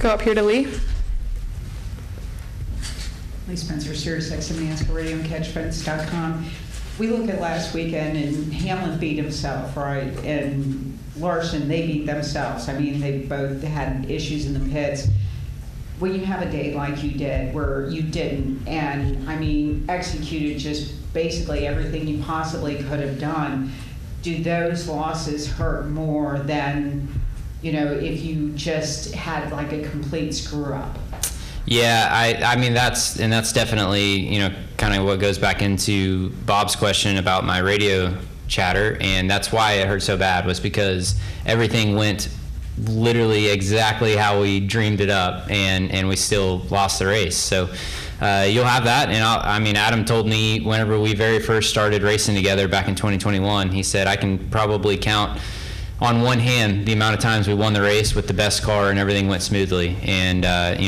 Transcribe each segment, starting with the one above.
go up here to Lee. Lee Spencer, Sirius XM NASCAR Radio and CatchFence.com. We look at last weekend, and Hamlin beat himself, right? And Larson, they beat themselves. I mean, they both had issues in the pits. When you have a day like you did, where you didn't, and I mean, executed just basically everything you possibly could have done, do those losses hurt more than, if you just had like a complete screw up? Yeah, I mean, that's definitely, kind of what goes back into Bob's question about my radio chatter, and that's why it hurt so bad, was because everything went literally exactly how we dreamed it up, and we still lost the race. So you'll have that, and Adam told me whenever we very first started racing together back in 2021, he said, I can probably count on one hand the amount of times we won the race with the best car and everything went smoothly. And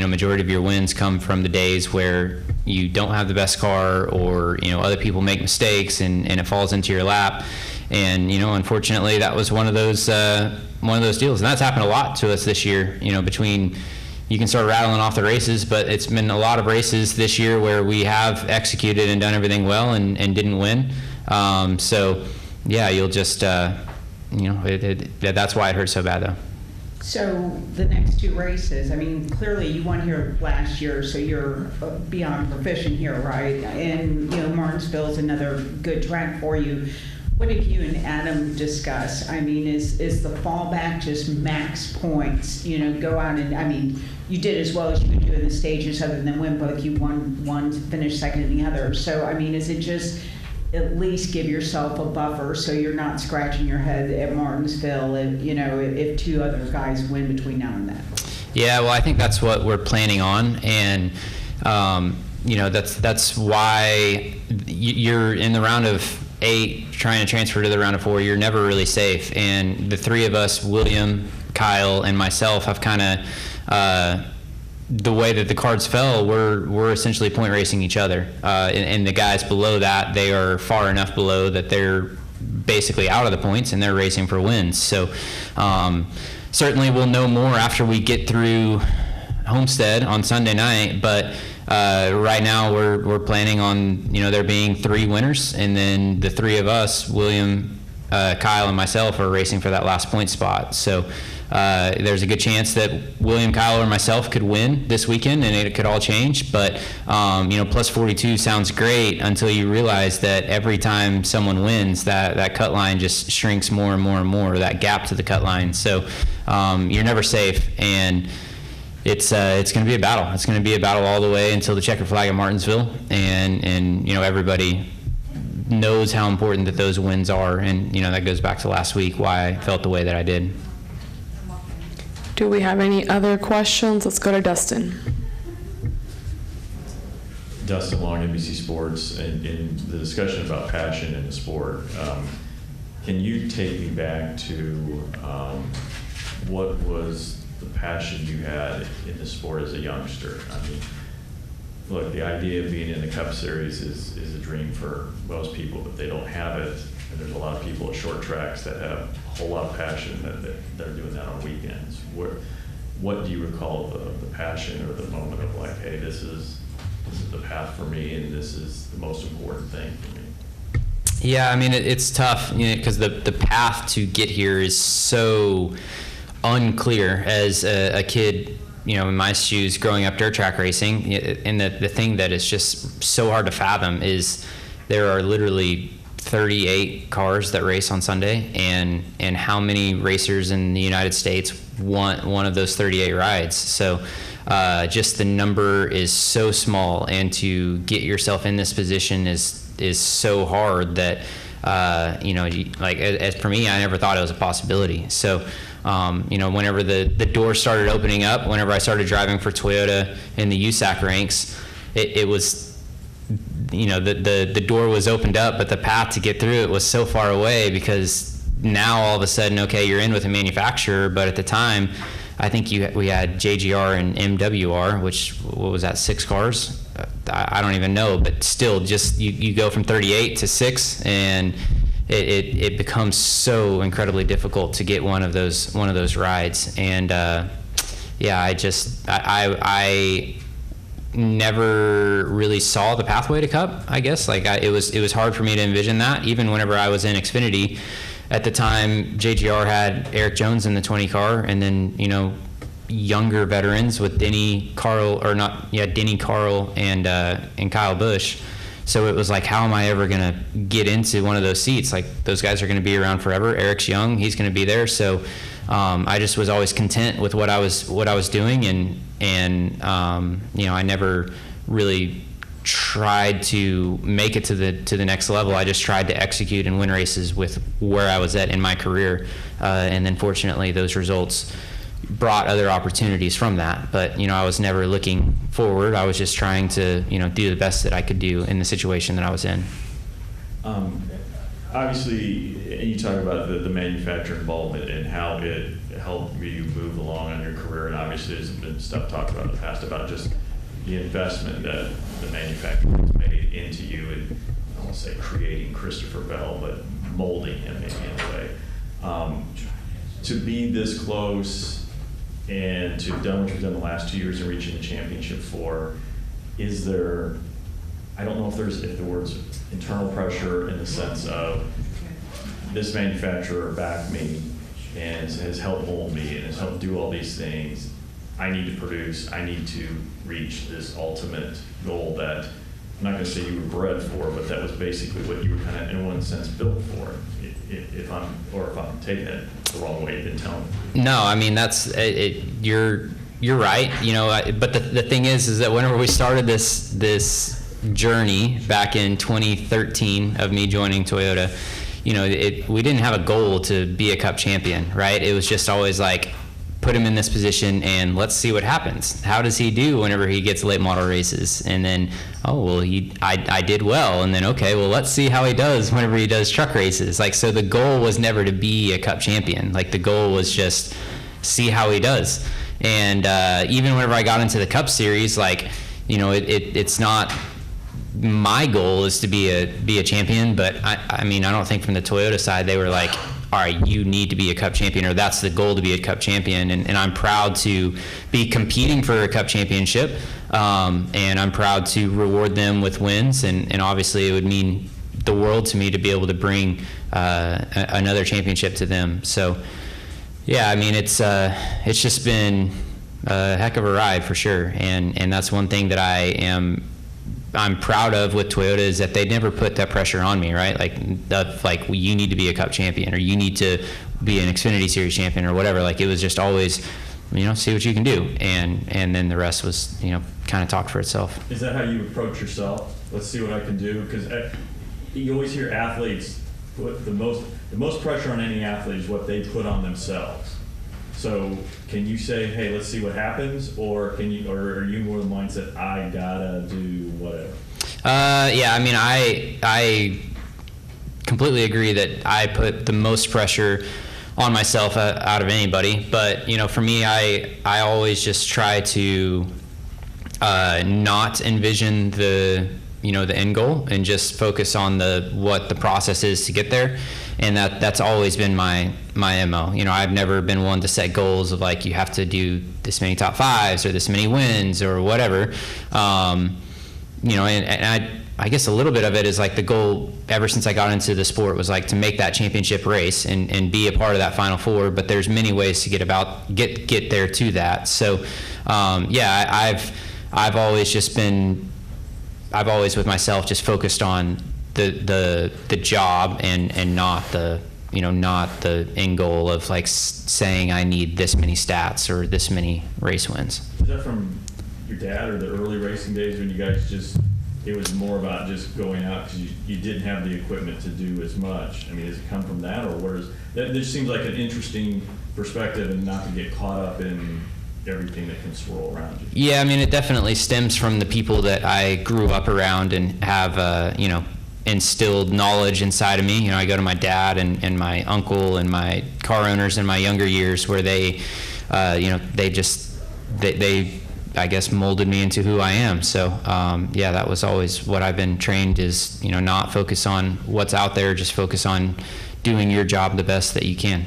majority of your wins come from the days where you don't have the best car, or other people make mistakes and it falls into your lap. And unfortunately, that was one of those deals, and that's happened a lot to us this year. Between, you can start rattling off the races, but it's been a lot of races this year where we have executed and done everything well and didn't win. So yeah, you'll just that's why it hurt so bad, though. So the next two races, I mean, clearly you won here last year, so you're beyond proficient here, right? And Martinsville is another good track for you. What did you and Adam discuss? I mean, is the fallback just max points? Go out and, I mean, you did as well as you could do in the stages, other than win both. You won one, finished second in the other. So, I mean, is it just at least give yourself a buffer so you're not scratching your head at Martinsville if two other guys win between now and then? Yeah, well, I think that's what we're planning on, and that's why you're in the round of 8 trying to transfer to the round of 4. You're never really safe, and the three of us, William, Kyle, and myself, have kind of the way that the cards fell, we're essentially point racing each other, and the guys below that, they are far enough below that they're basically out of the points and they're racing for wins. So certainly we'll know more after we get through Homestead on Sunday night, but right now we're planning on there being 3 winners, and then the 3 of us, William, Kyle, and myself, are racing for that last point spot. So there's a good chance that William, Kyle, or myself could win this weekend, and it could all change. But plus 42 sounds great until you realize that every time someone wins, that cut line just shrinks more and more and more, that gap to the cut line. So you're never safe, and it's going to be a battle. It's going to be a battle all the way until the checker flag at Martinsville, and everybody knows how important that those wins are, and that goes back to last week, why I felt the way that I did. Do we have any other questions? Let's go to Dustin. Dustin Long, NBC Sports. In the discussion about passion in the sport, can you take me back to what was the passion you had in the sport as a youngster? I mean, look, the idea of being in the Cup Series is a dream for most people, but they don't have it. And there's a lot of people at short tracks that have a whole lot of passion that are doing that on weekends. What do you recall the passion or the moment of like, hey, this is the path for me, and this is the most important thing for me? Yeah, I mean, it's tough, because the path to get here is so unclear as a kid, in my shoes growing up dirt track racing. And the thing that is just so hard to fathom is there are literally 38 cars that race on Sunday, and how many racers in the United States want one of those 38 rides. So just the number is so small, and to get yourself in this position is so hard that as for me, I never thought it was a possibility. So whenever the door started opening up, whenever I started driving for Toyota in the USAC ranks, it was, the door was opened up, but the path to get through it was so far away, because now all of a sudden, okay, you're in with a manufacturer, but at the time, I think we had JGR and MWR, what was that, 6 cars? I don't even know, but still, just you go from 38 to 6, and it becomes so incredibly difficult to get one of those rides. And yeah, I never really saw the pathway to Cup, I guess. Like it was hard for me to envision that. Even whenever I was in Xfinity, at the time, JGR had Eric Jones in the 20 car, and then, you know, younger veterans with Denny Carl, and Kyle Busch. So it was like, how am I ever going to get into one of those seats? Like, those guys are going to be around forever. Eric's young, he's going to be there. So I just was always content with what I was doing, and you know, I never really tried to make it to the next level. I just tried to execute and win races with where I was at in my career, and then fortunately those results brought other opportunities from that. But, you know, I was never looking forward. I was just trying to, you know, do the best that I could do in the situation that I was in. Obviously, you talk about the manufacturer involvement and how it helped you move along in your career, and obviously there's been stuff talked about in the past about just the investment that the manufacturer has made into you, and I won't say creating Christopher Bell, but molding him in a way. To be this close and to have done what you've done the last 2 years and reaching the championship for, is there, I don't know if the word's internal pressure in the sense of this manufacturer backed me and has helped mold me and has helped do all these things. I need to produce, I need to reach this ultimate goal that I'm not going to say you were bred for, but that was basically what you were kind of, in one sense, built for. If I'm taking it the wrong way, then tell me. No, I mean, that's it. You're right. You know, but the thing is that whenever we started this journey back in 2013 of me joining Toyota, you know, we didn't have a goal to be a Cup champion, right? It was just always like, put him in this position and let's see what happens. How does he do whenever he gets late model races? And then, oh, well, I did well. And then, okay, well, let's see how he does whenever he does truck races. Like, so the goal was never to be a Cup champion. Like, the goal was just see how he does. And even whenever I got into the Cup Series, like, you know, it's not my goal is to be a champion, but I mean, I don't think from the Toyota side they were like, all right, you need to be a Cup champion, or that's the goal, to be a Cup champion. And I'm proud to be competing for a Cup championship, and I'm proud to reward them with wins. And obviously it would mean the world to me to be able to bring another championship to them. So yeah, I mean, it's just been a heck of a ride for sure. And that's one thing that I'm proud of with Toyota, is that they never put that pressure on me, right? Like you need to be a Cup champion, or you need to be an Xfinity Series champion, or whatever. Like, it was just always, you know, see what you can do, and then the rest was, you know, kind of talked for itself. Is that how you approach yourself? Let's see what I can do, because you always hear athletes put the most pressure on any athlete is what they put on themselves. So can you say, hey, let's see what happens, or are you more the mindset, I gotta do whatever? Yeah, I mean, I completely agree that I put the most pressure on myself out of anybody. But, you know, for me, I always just try to not envision the end goal, and just focus on what the process is to get there. And that's always been my MO. You know, I've never been one to set goals of like, you have to do this many top fives or this many wins or whatever. You know, and I guess a little bit of it is like the goal ever since I got into the sport was like to make that championship race and be a part of that Final Four. But there's many ways to get there to that. So yeah, I've always with myself just focused on the job and not the end goal of like saying I need this many stats or this many race wins. Is that from your dad, or the early racing days when you guys it was more about just going out because you didn't have the equipment to do as much? I mean, does it come from that, or that just seems like an interesting perspective, and not to get caught up in everything that can swirl around you? Yeah, I mean, it definitely stems from the people that I grew up around and have, you know, instilled knowledge inside of me. You know, I go to my dad and my uncle and my car owners in my younger years, where they, you know, they I guess molded me into who I am. So yeah, that was always what I've been trained is, you know, not focus on what's out there, just focus on doing your job the best that you can.